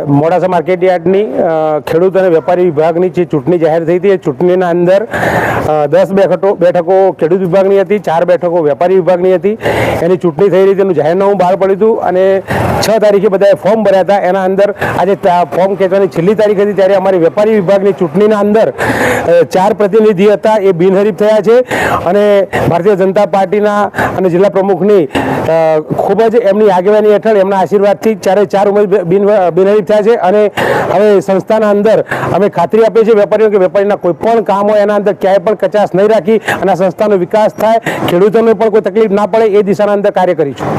મોડાસા માર્કેટયાર્ડની ખેડૂત અને વેપારી વિભાગની જે ચૂંટણી જાહેર થઈ હતી એ ચૂંટણીના અંદર 10 બેઠકો ખેડૂત વિભાગની હતી, 4 બેઠકો વેપારી વિભાગની હતી. એની ચૂંટણી થઈ રહી તેનું જાહેરનામું બહાર પડ્યું હતું અને 6 તારીખે બધાએ ફોર્મ ભર્યા હતા. એના અંદર આજે ફોર્મ ખેંચવાની છેલ્લી તારીખ હતી ત્યારે અમારી વેપારી વિભાગની ચૂંટણીના અંદર 4 પ્રતિનિધિ હતા એ બિનહરીફ થયા છે અને ભારતીય જનતા પાર્ટીના અને જિલ્લા પ્રમુખની ખૂબ જ એમની આગેવાની હેઠળ એમના આશીર્વાદથી 4 ઉમેદવાર બિનહરીફ થયા છે. અને હવે સંસ્થાના અંદર અમે ખાતરી આપીએ છીએ વેપારીઓ કે વેપારીના કોઈ પણ કામ હોય એના અંદર ક્યાંય પણ કચાશ નહીં રાખી અને આ સંસ્થાનો વિકાસ થાય, ખેડૂતોને પણ કોઈ તકલીફ ના પડે એ દિશાના અંદર કાર્ય કરીશું.